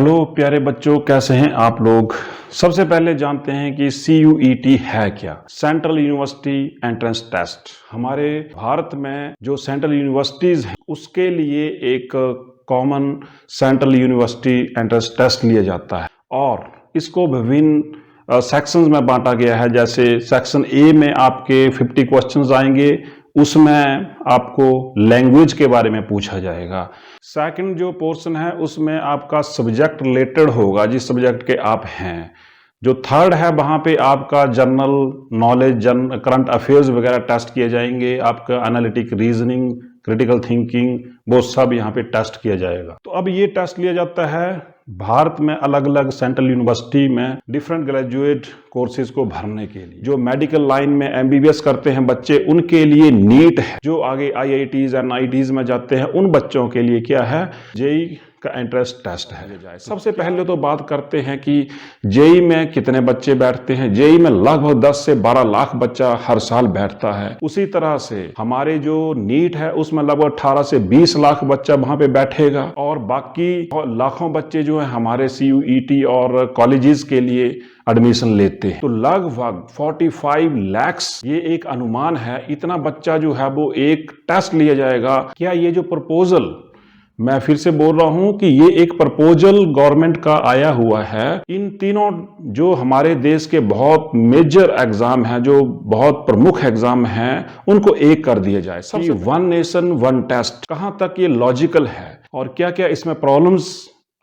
Hello प्यारे बच्चों, कैसे हैं आप लोग। सबसे पहले जानते हैं कि CUET है क्या। Central university entrance test. हमारे भारत में जो सेंट्रल यूनिवर्सिटीज हैं उसके लिए एक common central university entrance test लिया जाता है और इसको विभिन्न सेक्शंस में बांटा गया है। जैसे सेक्शन ए में आपके 50 क्वेश्चंस आएंगे, उसमें आपको लैंग्वेज के बारे में पूछा जाएगा। सेकंड जो पोर्शन है उसमें आपका सब्जेक्ट रिलेटेड होगा, जिस सब्जेक्ट के आप हैं। जो थर्ड है वहाँ पे आपका जनरल नॉलेज, करंट अफेयर्स वगैरह टेस्ट किए जाएंगे। आपका एनालिटिक रीजनिंग, क्रिटिकल थिंकिंग, वो सब यहाँ पे टेस्ट किया जाएगा। तो अब ये टेस्ट लिया जाता है भारत में अलग अलग सेंट्रल यूनिवर्सिटी में डिफरेंट ग्रेजुएट कोर्सेज को भरने के लिए। जो मेडिकल लाइन में MBBS करते हैं बच्चे, उनके लिए नीट है। जो आगे IITs NITs में जाते हैं उन बच्चों के लिए क्या है, JEE का एंट्रेंस टेस्ट है। सबसे पहले तो बात करते हैं कि JEE में कितने बच्चे बैठते हैं। JEE में लगभग 10 से 12 लाख बच्चा हर साल बैठता है। उसी तरह से हमारे जो नीट है उसमें लगभग 18 से 20 लाख बच्चा वहां पे बैठेगा और बाकी लाखों बच्चे जो है हमारे CUET और कॉलेजेस के लिए एडमिशन लेते हैं। तो लगभग 45 लाख ये एक अनुमान है, इतना बच्चा जो है वो एक टेस्ट लिया जाएगा। क्या ये जो प्रपोजल, मैं फिर से बोल रहा हूं कि ये एक प्रपोजल गवर्नमेंट का आया हुआ है। इन तीनों जो हमारे देश के बहुत मेजर एग्जाम हैं, जो बहुत प्रमुख एग्जाम हैं, उनको एक कर दिया जाए। सबसे वन नेशन वन टेस्ट, कहां तक ये लॉजिकल है और क्या क्या इसमें प्रॉब्लम्स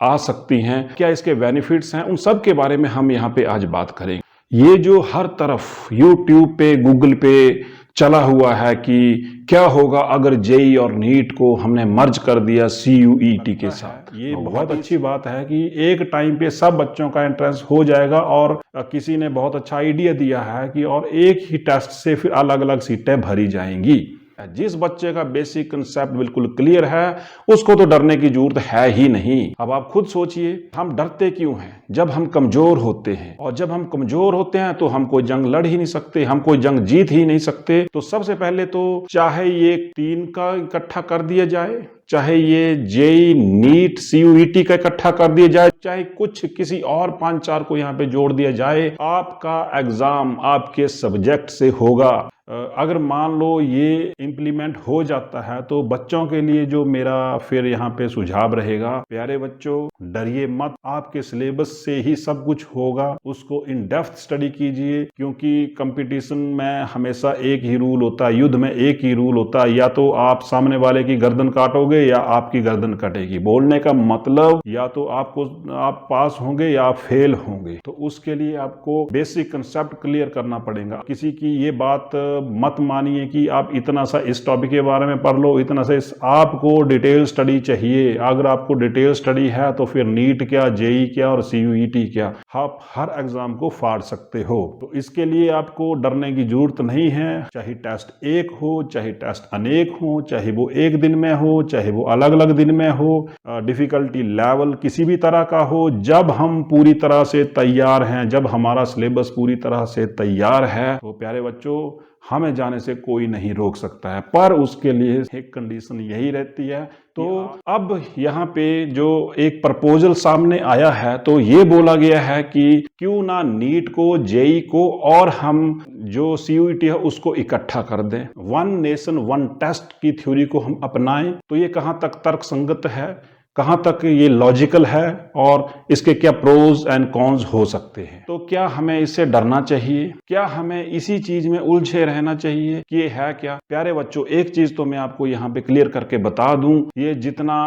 आ सकती हैं, क्या इसके बेनिफिट्स हैं, उन सब के बारे में हम यहाँ पे आज बात करेंगे। ये जो हर तरफ YouTube पे, गूगल पे चला हुआ है कि क्या होगा अगर JEE और नीट को हमने मर्ज कर दिया CUET के साथ। ये बहुत अच्छी बात है कि एक टाइम पे सब बच्चों का एंट्रेंस हो जाएगा और किसी ने बहुत अच्छा आइडिया दिया है कि और एक ही टेस्ट से फिर अलग अलग सीटें भरी जाएंगी। जिस बच्चे का बेसिक कंसेप्ट बिल्कुल क्लियर है उसको तो डरने की जरूरत है ही नहीं। अब आप खुद सोचिए, हम डरते क्यों हैं? जब हम कमजोर होते हैं, और जब हम कमजोर होते हैं तो हम कोई जंग लड़ ही नहीं सकते, हम कोई जंग जीत ही नहीं सकते। तो सबसे पहले तो चाहे ये 3 का इकट्ठा कर दिया जाए, चाहे ये JEE नीट CUET का इकट्ठा कर दिया जाए, चाहे कुछ किसी और 5-4 को यहाँ पे जोड़ दिया जाए, आपका एग्जाम आपके सब्जेक्ट से होगा। अगर मान लो ये इम्प्लीमेंट हो जाता है तो बच्चों के लिए जो मेरा फिर यहाँ पे सुझाव रहेगा, प्यारे बच्चों डरिए मत, आपके सिलेबस से ही सब कुछ होगा। उसको इन डेप्थ स्टडी कीजिए, क्योंकि कंपटीशन में हमेशा एक ही रूल होता है, युद्ध में एक ही रूल होता है, या तो आप सामने वाले की गर्दन काटोगे या आपकी गर्दन कटेगी। बोलने का मतलब या तो आप पास होंगे या आप फेल होंगे। तो उसके लिए आपको बेसिक कंसेप्ट क्लियर करना पड़ेगा। किसी की ये बात मत मानिए कि आप इतना सा इस टॉपिक के बारे में पढ़ लो, इतना सा आपको डिटेल स्टडी चाहिए। अगर आपको डिटेल स्टडी है तो फिर नीट क्या, JEE क्या और CUET क्या, आप हर एग्जाम को फाड़ सकते हो। तो इसके लिए आपको डरने की जरूरत नहीं है। चाहे टेस्ट एक हो, चाहे टेस्ट अनेक हो, चाहे वो एक दिन में हो, चाहे वो अलग अलग दिन में हो, डिफिकल्टी लेवल किसी भी तरह का हो, जब हम पूरी तरह से तैयार हैं, जब हमारा सिलेबस पूरी तरह से तैयार है, तो प्यारे बच्चों हमें जाने से कोई नहीं रोक सकता है। पर उसके लिए एक कंडीशन यही रहती है। तो अब यहाँ पे जो एक प्रपोजल सामने आया है, तो ये बोला गया है कि क्यों ना नीट को, JEE को और हम जो CUET है उसको इकट्ठा कर दें। वन नेशन वन टेस्ट की थ्योरी को हम अपनाएं। तो ये कहाँ तक तर्कसंगत है, कहां तक ये लॉजिकल है और इसके क्या प्रोज एंड कॉन्स हो सकते हैं। तो क्या हमें इससे डरना चाहिए? क्या हमें इसी चीज में उलझे रहना चाहिए कि ये है क्या? प्यारे बच्चों, एक चीज तो मैं आपको यहाँ पे क्लियर करके बता दूं, ये जितना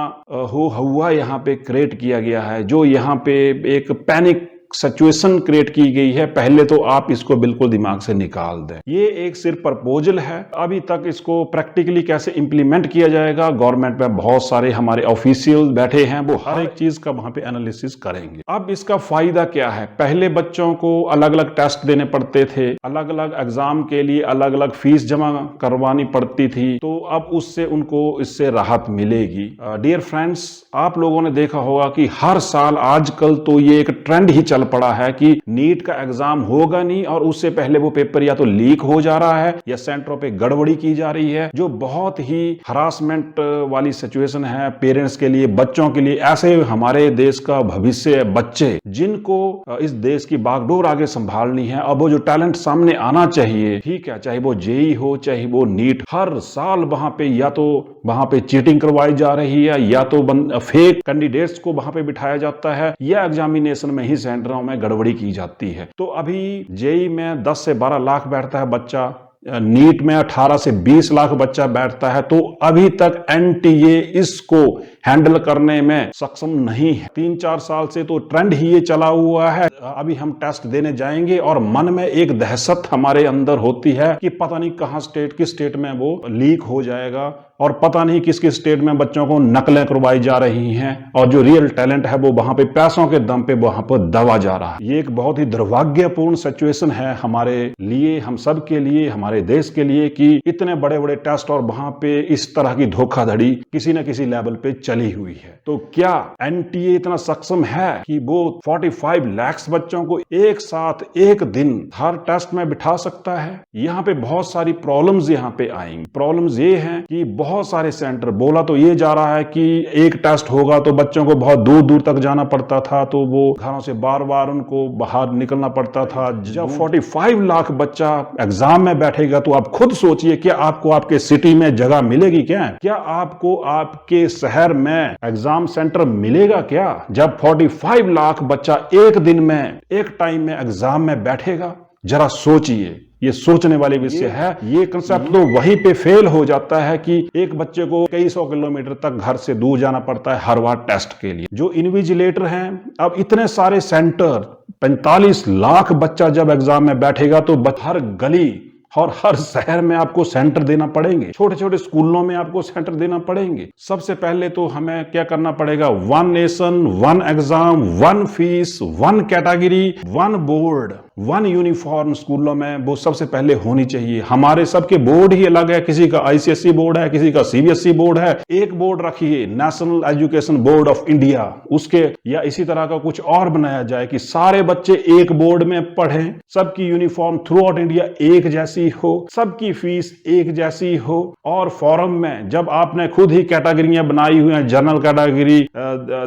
हो हवा यहाँ पे क्रिएट किया गया है, जो यहाँ पे एक पैनिक सिचुएशन क्रिएट की गई है, पहले तो आप इसको बिल्कुल दिमाग से निकाल दें। ये एक सिर्फ प्रपोजल है। अभी तक इसको प्रैक्टिकली कैसे इंप्लीमेंट किया जाएगा, गवर्नमेंट में बहुत सारे हमारे ऑफिशियल बैठे हैं, वो हर एक चीज का वहां पे एनालिसिस करेंगे। अब इसका फायदा क्या है? पहले बच्चों को अलग अलग टेस्ट देने पड़ते थे, अलग अलग एग्जाम के लिए अलग अलग फीस जमा करवानी पड़ती थी, तो अब उससे उनको इससे राहत मिलेगी। डियर फ्रेंड्स, आप लोगों ने देखा होगा कि हर साल आजकल तो ये एक ट्रेंड ही चल पड़ा है कि नीट का एग्जाम होगा नहीं और उससे पहले वो पेपर या तो लीक हो जा रहा है या सेंटरों पे गड़बड़ी की जा रही है, जो बहुत ही हरासमेंट वाली सिचुएशन है पेरेंट्स के लिए, बच्चों के लिए। ऐसे हमारे देश का भविष्य बच्चे जिनको इस देश की बागडोर आगे संभालनी है, अब वो जो टैलेंट सामने आना चाहिए, ठीक है, चाहे वो जेई हो चाहे वो नीट, हर साल वहां पे या तो वहां पे चीटिंग करवाई जा रही है या तो फेक कैंडिडेट्स को वहां पे बिठाया जाता है या एग्जामिनेशन में ही सेंटरों में गड़बड़ी की जाती है। तो अभी जेई में 10 से 12 लाख बैठता है बच्चा, नीट में 18 से 20 लाख बच्चा बैठता है। तो अभी तक एनटीए इसको हैंडल करने में सक्षम नहीं है। 3-4 साल से तो ट्रेंड ही ये चला हुआ है। अभी हम टेस्ट देने जाएंगे और मन में एक दहशत हमारे अंदर होती है कि पता नहीं कहां किस स्टेट में वो लीक हो जाएगा और पता नहीं किस किस स्टेट में बच्चों को नकलें करवाई जा रही हैं और जो रियल टैलेंट है वो वहां पे पैसों के दम पे वहां पर दबा जा रहा है। ये एक बहुत ही दुर्भाग्यपूर्ण सिचुएशन है हमारे लिए, हम सब के लिए, हमारे देश के लिए कि इतने बड़े बड़े टेस्ट और वहां पे इस तरह की धोखाधड़ी किसी न किसी लेवल पे चली हुई है। तो क्या एनटीए इतना सक्षम है कि वो 45 लाख बच्चों को एक साथ एक दिन हर टेस्ट में बिठा सकता है? यहाँ पे बहुत सारी प्रॉब्लम्स यहाँ पे आएंगी। प्रॉब्लम्स ये हैं कि बहुत सारे सेंटर, बोला तो ये जा रहा है कि एक टेस्ट होगा तो बच्चों को बहुत दूर दूर तक जाना पड़ता था, तो वो घरों से बार बार उनको बाहर निकलना पड़ता था। जब 45 लाख बच्चा एग्जाम में बैठेगा तो आप खुद सोचिए, क्या आपको आपके सिटी में जगह मिलेगी? क्या आपको आपके शहर में एग्जाम सेंटर मिलेगा? क्या जब 45 लाख बच्चा एक दिन में, एक टाइम में एग्जाम में बैठेगा? जरा सोचिए, ये सोचने वाली विषय है। ये कंसेप्ट तो वहीं पे फेल हो जाता है कि एक बच्चे को कई 100 किलोमीटर तक घर से दूर जाना पड़ता है हर बार टेस्ट के लिए। जो इन्विजिलेटर हैं, अब इतने सारे सेंटर, 45 लाख बच्चा जब एग्जाम में बैठेगा तो हर गली और हर शहर में आपको सेंटर देना पड़ेंगे, छोटे छोटे स्कूलों में आपको सेंटर देना पड़ेंगे। सबसे पहले तो हमें क्या करना पड़ेगा? 1 nation 1 exam, 1 fees, 1 category, 1 board, 1 uniform स्कूलों में वो सबसे पहले होनी चाहिए। हमारे सबके बोर्ड ही अलग है, किसी का आईसीएसई बोर्ड है, किसी का सीबीएसई बोर्ड है। एक बोर्ड रखिए, national education board of India, उसके या इसी तरह का कुछ और बनाया जाए कि सारे बच्चे एक बोर्ड में पढ़ें, सबकी यूनिफॉर्म थ्रू आउट इंडिया एक जैसी हो, सबकी फीस एक जैसी हो। और फॉरम में जब आपने खुद ही कैटेगरियां बनाई हुई हैं, general category,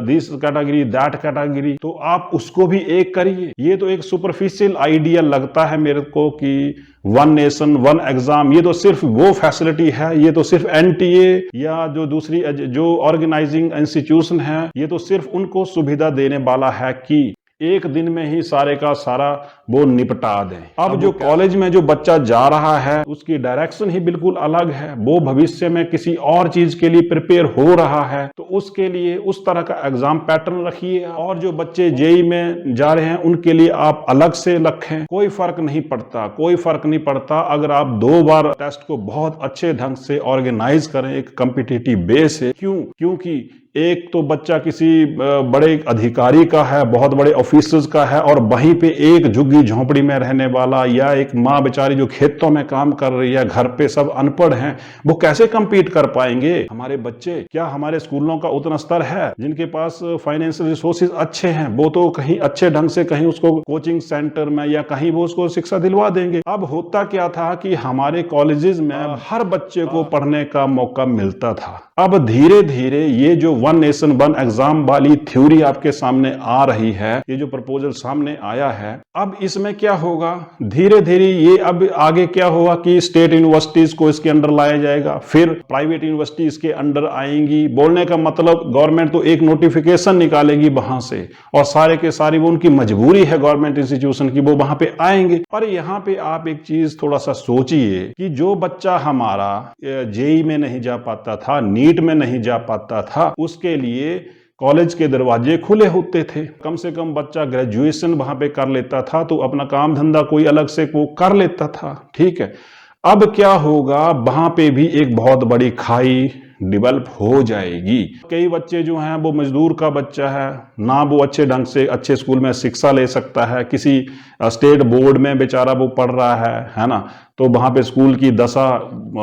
this category, that category, तो आप उसको भी एक करिए। ये तो एक सुपरफिशियल आइडिया लगता है मेरे को कि 1 नेशन 1 एग्जाम, ये तो सिर्फ वो फैसिलिटी है, ये तो सिर्फ एनटीए या जो दूसरी जो ऑर्गेनाइजिंग इंस्टीट्यूशन है, ये तो सिर्फ उनको सुविधा देने वाला है कि एक दिन में ही सारे का सारा वो निपटा दें। अब जो कॉलेज में जो बच्चा जा रहा है उसकी डायरेक्शन ही बिल्कुल अलग है, वो भविष्य में किसी और चीज के लिए प्रिपेयर हो रहा है, तो उसके लिए उस तरह का एग्जाम पैटर्न रखिए। और जो बच्चे जेई में जा रहे हैं उनके लिए आप अलग से रखें। कोई फर्क नहीं पड़ता, कोई फर्क नहीं पड़ता अगर आप 2 बार टेस्ट को बहुत अच्छे ढंग से ऑर्गेनाइज करें एक कॉम्पिटिटिव बेस से। क्योंकि एक तो बच्चा किसी बड़े अधिकारी का है, बहुत बड़े ऑफिसर्स का है, और वहीं पे एक झुग्गी झोंपड़ी में रहने वाला या एक माँ बेचारी जो खेतों में काम कर रही है, घर पे सब अनपढ़ हैं, वो कैसे compete कर पाएंगे हमारे बच्चे? क्या हमारे स्कूलों का उतना स्तर है? जिनके पास फाइनेंशियल रिसोर्सेज अच्छे हैं वो तो कहीं अच्छे ढंग से कहीं उसको कोचिंग सेंटर में या कहीं वो उसको शिक्षा दिलवा देंगे। अब होता क्या था कि हमारे कॉलेजेस में हर बच्चे को पढ़ने का मौका मिलता था। अब धीरे धीरे ये जो 1 नेशन 1 एग्जाम वाली थ्योरी आपके सामने आ रही है, ये जो प्रपोजल सामने आया है, अब इसमें क्या होगा? धीरे धीरे ये अब आगे क्या होगा कि स्टेट यूनिवर्सिटीज को इसके अंडर लाया जाएगा, फिर प्राइवेट यूनिवर्सिटी इसके अंडर आएंगी। बोलने का मतलब गवर्नमेंट तो एक नोटिफिकेशन निकालेगी वहां से, और सारे के सारी वो उनकी मजबूरी है गवर्नमेंट इंस्टीट्यूशन की, वो वहां पे आएंगे। पर यहाँ पे आप एक चीज थोड़ा सा सोचिए कि जो बच्चा हमारा जेई में नहीं जा पाता था, नीट में नहीं जा पाता था, उसके लिए कॉलेज के दरवाजे खुले होते थे। कम से कम बच्चा ग्रेजुएशन वहां पे कर लेता था तो अपना काम धंधा कोई अलग से वो कर लेता था, ठीक है। अब क्या होगा? वहां पे भी एक बहुत बड़ी खाई डेवलप हो जाएगी। कई बच्चे जो हैं वो मजदूर का बच्चा है ना, वो अच्छे ढंग से अच्छे स्कूल में शिक्षा ले सकता है, किसी स्टेट बोर्ड में बेचारा वो पढ़ रहा है ना, तो वहां पे स्कूल की दशा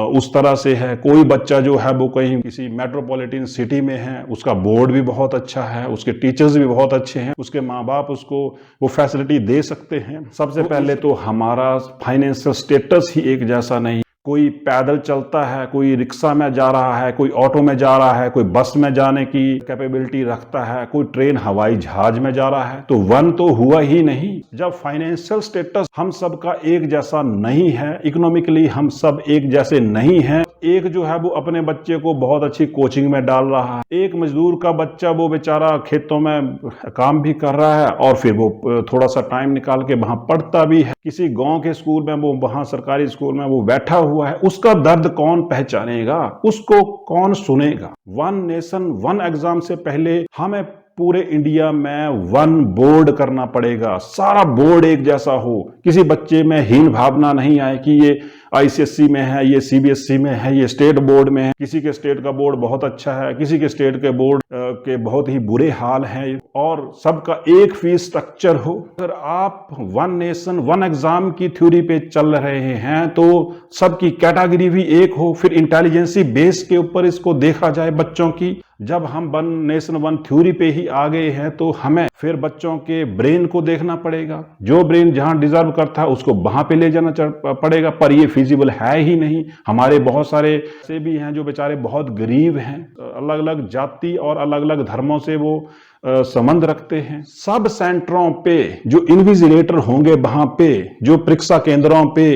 उस तरह से है। कोई बच्चा जो है वो कहीं किसी मेट्रोपॉलिटन सिटी में है, उसका बोर्ड भी बहुत अच्छा है, उसके टीचर्स भी बहुत अच्छे हैं, उसके माँ बाप उसको वो फैसिलिटी दे सकते हैं। सबसे पहले तो हमारा फाइनेंशियल स्टेटस ही एक जैसा नहीं। कोई पैदल चलता है, कोई रिक्शा में जा रहा है, कोई ऑटो में जा रहा है, कोई बस में जाने की कैपेबिलिटी रखता है, कोई ट्रेन हवाई जहाज में जा रहा है, तो वन तो हुआ ही नहीं। जब फाइनेंशियल स्टेटस हम सब का एक जैसा नहीं है, इकोनॉमिकली हम सब एक जैसे नहीं हैं, एक जो है वो अपने बच्चे को बहुत अच्छी कोचिंग में डाल रहा है, एक मजदूर का बच्चा वो बेचारा खेतों में काम भी कर रहा है और फिर वो थोड़ा सा टाइम निकाल के वहां पढ़ता भी है, किसी गांव के स्कूल में वो वहां सरकारी स्कूल में वो बैठा हुआ है, उसका दर्द कौन पहचानेगा, उसको कौन सुनेगा। वन नेशन वन एग्जाम से पहले हमें पूरे इंडिया में वन बोर्ड करना पड़ेगा, सारा बोर्ड एक जैसा हो, किसी बच्चे में हीन भावना नहीं आए कि ये आईसीएसई में है, ये सीबीएसई में है, ये स्टेट बोर्ड में है, किसी के स्टेट का बोर्ड बहुत अच्छा है, किसी के स्टेट के बोर्ड के बहुत ही बुरे हाल हैं, और सबका एक फीस स्ट्रक्चर हो। अगर आप वन नेशन वन एग्जाम की थ्योरी पे चल रहे हैं तो सबकी कैटेगरी भी एक हो, फिर इंटेलिजेंसी बेस के ऊपर इसको देखा जाए बच्चों की। जब हम वन नेशन वन थ्योरी पे ही आ गए हैं तो हमें फिर बच्चों के ब्रेन को देखना पड़ेगा, जो ब्रेन जहां डिजर्व करता है उसको वहां पे ले जाना पड़ेगा, पर ये फिजिबल है ही नहीं। हमारे बहुत सारे ऐसे भी हैं जो बेचारे बहुत गरीब हैं, अलग अलग जाति और अलग अलग धर्मों से वो संबंध रखते हैं। सब सेंटरों पे जो इन्विजिलेटर होंगे, वहां पे जो परीक्षा केंद्रों पे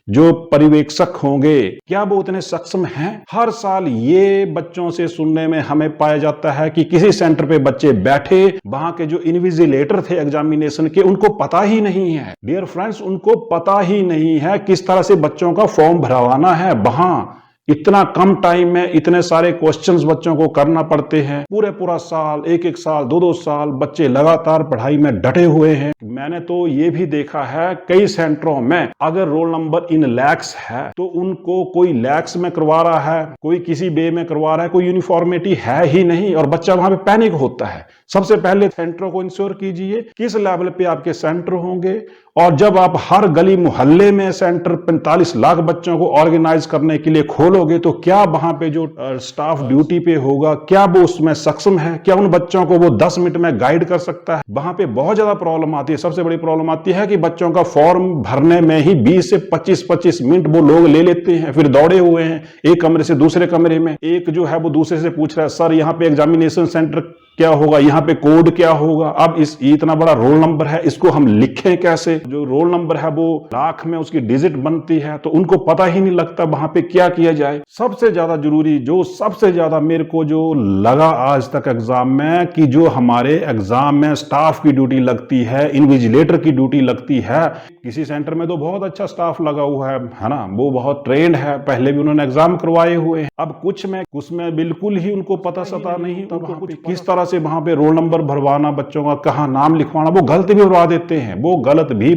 जो पर्यवेक्षक होंगे, क्या वो उतने सक्षम हैं? हर साल ये बच्चों से सुनने में हमें पाया जाता है कि किसी सेंटर पे बच्चे बैठे, वहां के जो इन्विजिलेटर थे एग्जामिनेशन के, उनको पता ही नहीं है। डियर फ्रेंड्स, उनको पता ही नहीं है किस तरह से बच्चों का फॉर्म भरवाना है। वहां इतना कम टाइम में इतने सारे क्वेश्चंस बच्चों को करना पड़ते हैं, पूरा साल, एक साल, दो साल बच्चे लगातार पढ़ाई में डटे हुए हैं। मैंने तो ये भी देखा है कई सेंटरों में अगर रोल नंबर इन लैक्स है तो उनको कोई लैक्स में करवा रहा है, कोई किसी वे में करवा रहा है, कोई यूनिफॉर्मिटी है ही नहीं, और बच्चा वहां पे पैनिक होता है। सबसे पहले सेंटरों को इंश्योर कीजिए किस लेवल पे आपके सेंटर होंगे, और जब आप हर गली मोहल्ले में सेंटर 45 लाख बच्चों को ऑर्गेनाइज करने के लिए खोलोगे तो क्या वहां पे जो स्टाफ ड्यूटी पे होगा, क्या वो उसमें सक्षम है? क्या उन बच्चों को वो 10 मिनट में गाइड कर सकता है? वहां पे बहुत ज्यादा प्रॉब्लम आती है। सबसे बड़ी प्रॉब्लम आती है कि बच्चों का फॉर्म भरने में ही 20 से 25 मिनट वो लोग ले लेते हैं, फिर दौड़े हुए हैं एक कमरे से दूसरे कमरे में। एक जो है वो दूसरे से पूछ रहा है, सर यहाँ पे एग्जामिनेशन सेंटर क्या होगा, यहाँ पे कोड क्या होगा, अब इतना बड़ा रोल नंबर है, इसको हम लिखें कैसे? जो रोल नंबर है वो लाख में उसकी डिजिट बनती है, तो उनको पता ही नहीं लगता वहां पे क्या किया जाए। सबसे ज्यादा जरूरी, जो सबसे ज्यादा मेरे को जो लगा आज तक एग्जाम में, कि जो हमारे एग्जाम में स्टाफ की ड्यूटी लगती है, इन्विजिलेटर की ड्यूटी लगती है। किसी सेंटर में तो बहुत अच्छा स्टाफ लगा हुआ है ना, वो बहुत ट्रेंड है, पहले भी उन्होंने एग्जाम करवाए हुए हैं। अब कुछ में बिल्कुल ही उनको पता सता नहीं, तो कुछ किस तरह से वहां पे रोल नंबर भरवाना, बच्चों का कहां नाम लिखवाना, वो गलत भी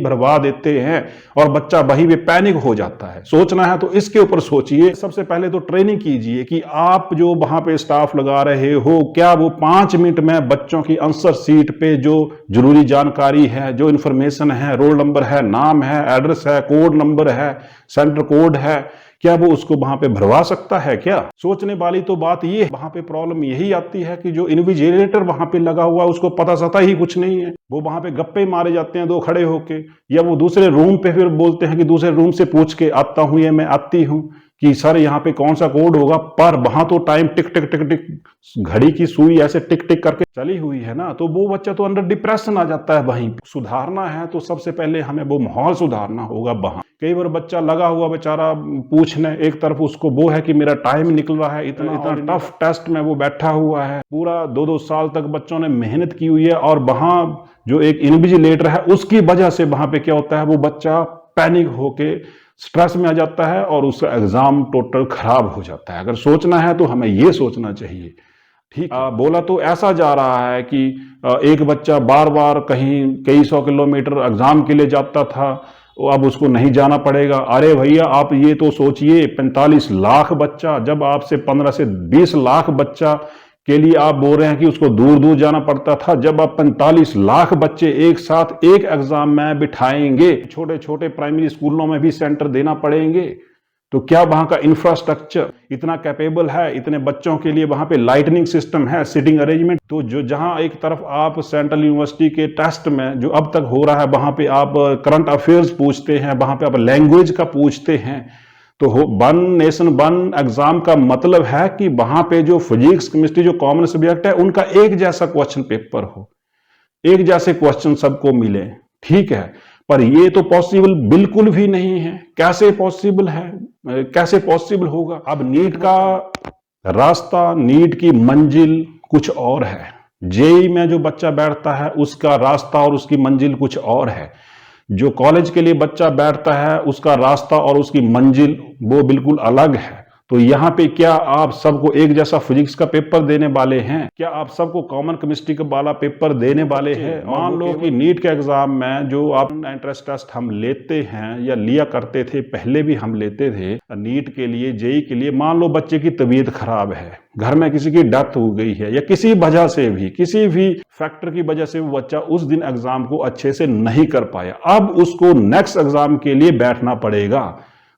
भरवा देते हैं, और बच्चा वही पे पैनिक हो जाता है। सोचना है तो इसके ऊपर सोचिए। सबसे पहले तो ट्रेनिंग कीजिए कि आप जो वहां पे स्टाफ लगा रहे हो, क्या वो 5 मिनट में बच्चों की आंसर शीट पे जो जरूरी जानकारी है, जो इंफॉर्मेशन है, रोल नंबर है, नाम है, एड्रेस है, कोड नंबर है, सेंटर कोड है, क्या वो उसको वहां पे भरवा सकता है? क्या सोचने वाली तो बात ये है। वहां पे प्रॉब्लम यही आती है कि जो इन्विजिलेटर वहां पे लगा हुआ है उसको पता सता ही कुछ नहीं है। वो वहां पे गप्पे मारे जाते हैं दो खड़े होके, या वो दूसरे रूम पे फिर बोलते हैं कि दूसरे रूम से पूछ के आता हूं, या मैं आती हूं कि सर यहाँ पे कौन सा कोड होगा, पर वहां तो टाइम टिक टिक टिक टिक घड़ी की सुई ऐसे टिक टिक करके चली हुई है ना, तो वो बच्चा तो अंडर डिप्रेशन आ जाता है। वहीं सुधारना है तो सबसे पहले हमें वो माहौल सुधारना होगा। वहां कई बार बच्चा लगा हुआ बेचारा पूछने, एक तरफ उसको वो है कि मेरा टाइम निकल रहा है, इतना टफ टेस्ट में वो बैठा हुआ है, पूरा 2-2 साल तक बच्चों ने मेहनत की हुई है, और वहां जो एक इन्विजिलेटर है उसकी वजह से वहां पे क्या होता है, वो बच्चा पैनिक होके स्ट्रेस में आ जाता है और उसका एग्जाम टोटल खराब हो जाता है। अगर सोचना है तो हमें ये सोचना चाहिए। ठीक बोला तो ऐसा जा रहा है कि एक बच्चा बार बार कहीं कई 100 किलोमीटर एग्जाम के लिए जाता था, अब उसको नहीं जाना पड़ेगा। अरे भैया आप ये तो सोचिए 45 लाख बच्चा, जब आपसे 15 से 20 लाख बच्चा के लिए आप बोल रहे हैं कि उसको दूर दूर जाना पड़ता था, जब आप 45 लाख बच्चे एक साथ एक एग्जाम में बिठाएंगे, छोटे छोटे प्राइमरी स्कूलों में भी सेंटर देना पड़ेंगे, तो क्या वहां का इंफ्रास्ट्रक्चर इतना कैपेबल है? इतने बच्चों के लिए वहां पे लाइटनिंग सिस्टम है, सीटिंग अरेंजमेंट? तो जो जहां एक तरफ आप सेंट्रल यूनिवर्सिटी के टेस्ट में जो अब तक हो रहा है, वहां पे आप करंट अफेयर्स पूछते हैं, वहां पे आप लैंग्वेज का पूछते हैं, तो वन नेशन वन एग्जाम का मतलब है कि वहां पे जो फिजिक्स केमिस्ट्री जो कॉमन सब्जेक्ट है उनका एक जैसा क्वेश्चन पेपर हो, एक जैसे क्वेश्चन सबको मिले। ठीक है, पर ये तो पॉसिबल बिल्कुल भी नहीं है। कैसे पॉसिबल है, कैसे पॉसिबल होगा? अब नीट का रास्ता, नीट की मंजिल कुछ और है, जेई में जो बच्चा बैठता है उसका रास्ता और उसकी मंजिल कुछ और है, जो कॉलेज के लिए बच्चा बैठता है उसका रास्ता और उसकी मंजिल वो बिल्कुल अलग है। तो यहाँ पे क्या आप सबको एक जैसा फिजिक्स का पेपर देने वाले हैं? क्या आप सबको कॉमन केमिस्ट्री का वाला पेपर देने वाले हैं? मान लो कि नीट के एग्जाम में जो आप एंट्रेंस टेस्ट हम लेते हैं या लिया करते थे, पहले भी हम लेते थे नीट के लिए, जेई के लिए, मान लो बच्चे की तबीयत खराब है, घर में किसी की डेथ हो गई है या किसी वजह से भी, किसी भी फैक्टर की वजह से वो बच्चा उस दिन एग्जाम को अच्छे से नहीं कर पाया, अब उसको नेक्स्ट एग्जाम के लिए बैठना पड़ेगा।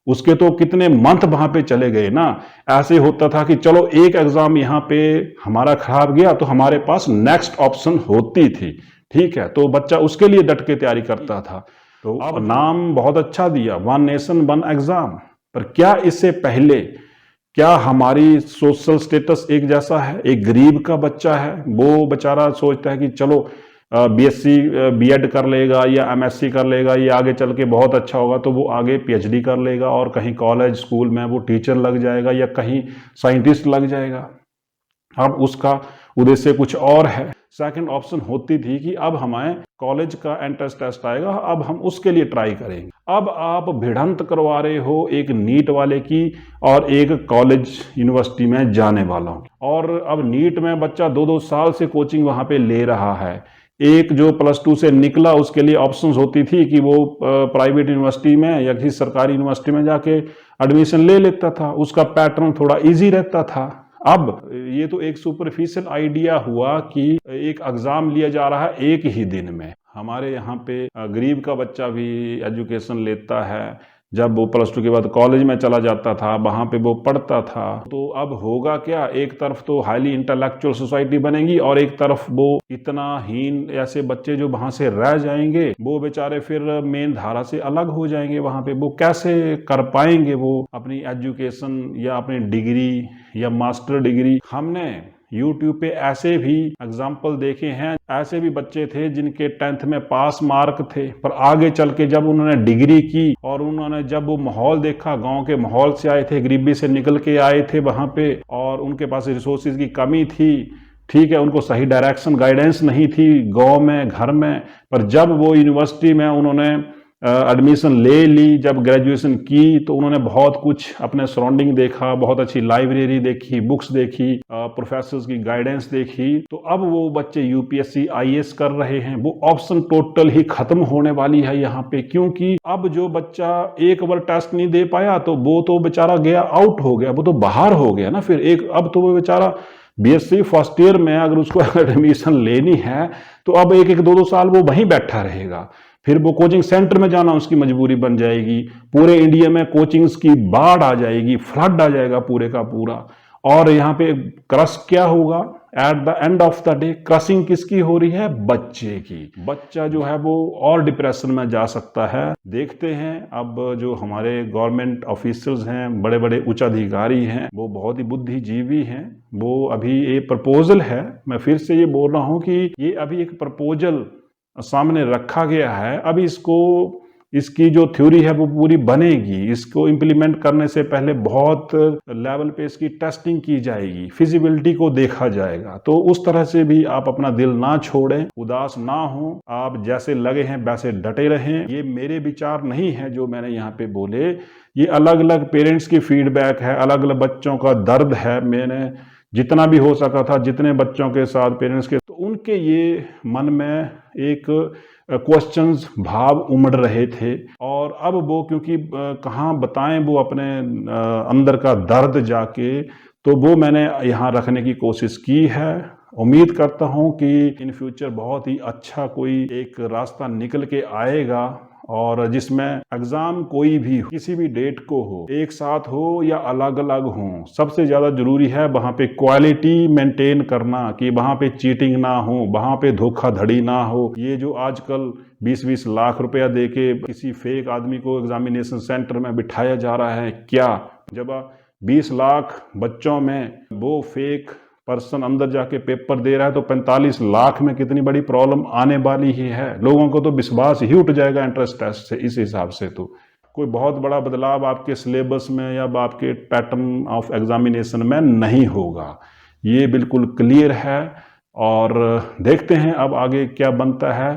उसके तो कितने मंथ वहां पे चले गए ना। ऐसे होता था कि चलो एक एग्जाम यहाँ पे हमारा खराब गया तो हमारे पास नेक्स्ट ऑप्शन होती थी। ठीक है, तो बच्चा उसके लिए डट के तैयारी करता था। तो अब नाम बहुत अच्छा दिया, वन नेशन वन एग्जाम, पर क्या इससे पहले क्या हमारी सोशल स्टेटस एक जैसा है? एक गरीब का बच्चा है, वो बेचारा सोचता है कि चलो बीएससी बीएड कर लेगा या एमएससी कर लेगा, ये आगे चल के बहुत अच्छा होगा, तो वो आगे पीएचडी कर लेगा और कहीं कॉलेज स्कूल में वो टीचर लग जाएगा या कहीं साइंटिस्ट लग जाएगा। अब उसका उद्देश्य कुछ और है। सेकंड ऑप्शन होती थी कि अब हमें कॉलेज का एंट्रेंस टेस्ट आएगा, अब हम उसके लिए ट्राई करेंगे। अब आप भिड़ंत करवा रहे हो एक नीट वाले की और एक कॉलेज यूनिवर्सिटी में जाने वाला, और अब नीट में बच्चा 2-2 साल से कोचिंग वहां पे ले रहा है। एक जो +2 से निकला उसके लिए ऑप्शंस होती थी कि वो प्राइवेट यूनिवर्सिटी में या किसी सरकारी यूनिवर्सिटी में जाके एडमिशन ले लेता था, उसका पैटर्न थोड़ा इजी रहता था। अब ये तो एक सुपरफिशियल आइडिया हुआ कि एक एग्जाम लिया जा रहा है एक ही दिन में। हमारे यहाँ पे गरीब का बच्चा भी एजुकेशन लेता है, जब वो +2 के बाद कॉलेज में चला जाता था, वहाँ पे वो पढ़ता था। तो अब होगा क्या, एक तरफ तो हाईली इंटेलेक्चुअल सोसाइटी बनेगी और एक तरफ वो इतना हीन ऐसे बच्चे जो वहाँ से रह जाएंगे, वो बेचारे फिर मेन धारा से अलग हो जाएंगे। वहाँ पे वो कैसे कर पाएंगे वो अपनी एजुकेशन या अपनी डिग्री या मास्टर डिग्री? हमने YouTube पे ऐसे भी एग्जाम्पल देखे हैं, ऐसे भी बच्चे थे जिनके 10th में पास मार्क थे, पर आगे चल के जब उन्होंने डिग्री की और उन्होंने जब वो माहौल देखा, गांव के माहौल से आए थे, गरीबी से निकल के आए थे वहां पे, और उनके पास रिसोर्सेज की कमी थी, ठीक है, उनको सही डायरेक्शन गाइडेंस नहीं थी गांव में, घर में, पर जब वो यूनिवर्सिटी में उन्होंने एडमिशन ले ली, जब ग्रेजुएशन की, तो उन्होंने बहुत कुछ अपने सराउंडिंग देखा, बहुत अच्छी लाइब्रेरी देखी, बुक्स देखी, प्रोफेसर्स की गाइडेंस देखी, तो अब वो बच्चे यूपीएससी आईएएस कर रहे हैं। वो ऑप्शन टोटल ही खत्म होने वाली है यहाँ पे, क्योंकि अब जो बच्चा एक बार टेस्ट नहीं दे पाया तो वो तो बेचारा गया, आउट हो गया, वो तो बाहर हो गया ना। फिर एक अब तो वो बेचारा बीएससी फर्स्ट ईयर में अगर उसको एडमिशन लेनी है तो अब 1-2 साल वो वहीं बैठा रहेगा, फिर वो कोचिंग सेंटर में जाना उसकी मजबूरी बन जाएगी। पूरे इंडिया में कोचिंग्स की बाढ़ आ जाएगी, फ्लड आ जाएगा पूरे का पूरा। और यहाँ पे क्रश क्या होगा at the end of the day? Crushing किसकी हो रही है? बच्चे की। बच्चा जो है वो और डिप्रेशन में जा सकता है। देखते हैं अब जो हमारे गवर्नमेंट ऑफिसर्स हैं, बड़े बड़े उच्च अधिकारी हैं, वो बहुत ही बुद्धिजीवी हैं। वो अभी ये प्रपोजल है, मैं फिर से ये बोल रहा हूँ कि ये अभी एक प्रपोजल सामने रखा गया है। अब इसकी जो थ्योरी है वो पूरी बनेगी। इसको इम्प्लीमेंट करने से पहले बहुत लेवल पे इसकी टेस्टिंग की जाएगी, फिजिबिलिटी को देखा जाएगा। तो उस तरह से भी आप अपना दिल ना छोड़ें, उदास ना हो, आप जैसे लगे हैं वैसे डटे रहें। ये मेरे विचार नहीं है जो मैंने यहाँ पे बोले, ये अलग अलग पेरेंट्स की फीडबैक है, अलग अलग बच्चों का दर्द है। मैंने जितना भी हो सका था, जितने बच्चों के साथ पेरेंट्स के, तो उनके ये मन में एक क्वेश्चंस भाव उमड़ रहे थे। और अब वो क्योंकि कहाँ बताएं वो अपने अंदर का दर्द जाके, तो वो मैंने यहाँ रखने की कोशिश की है। उम्मीद करता हूँ कि इन फ्यूचर बहुत ही अच्छा कोई एक रास्ता निकल के आएगा, और जिसमें एग्ज़ाम कोई भी हो, किसी भी डेट को हो, एक साथ हो या अलग अलग हो, सबसे ज़्यादा ज़रूरी है वहाँ पे क्वालिटी मेंटेन करना, कि वहाँ पे चीटिंग ना हो, वहाँ पे धोखाधड़ी ना हो। ये जो आजकल 20-20 लाख रुपया देके किसी फेक आदमी को एग्जामिनेशन सेंटर में बिठाया जा रहा है, क्या जब 20 लाख बच्चों में वो फेक पर्सन अंदर जाके पेपर दे रहा है, तो 45 लाख में कितनी बड़ी प्रॉब्लम आने वाली ही है। लोगों को तो विश्वास ही उठ जाएगा एंट्रेंस टेस्ट से। इस हिसाब से तो कोई बहुत बड़ा बदलाव आपके सिलेबस में या आपके पैटर्न ऑफ एग्जामिनेशन में नहीं होगा, ये बिल्कुल क्लियर है। और देखते हैं अब आगे क्या बनता है,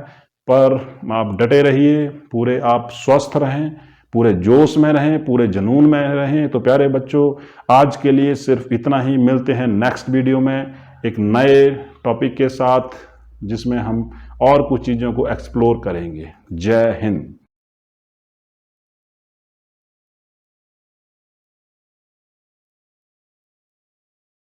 पर आप डटे रहिए, पूरे आप स्वस्थ रहें, पूरे जोश में रहें, पूरे जुनून में रहें। तो प्यारे बच्चों, आज के लिए सिर्फ इतना ही। मिलते हैं नेक्स्ट वीडियो में एक नए टॉपिक के साथ, जिसमें हम और कुछ चीज़ों को एक्सप्लोर करेंगे। जय हिंद।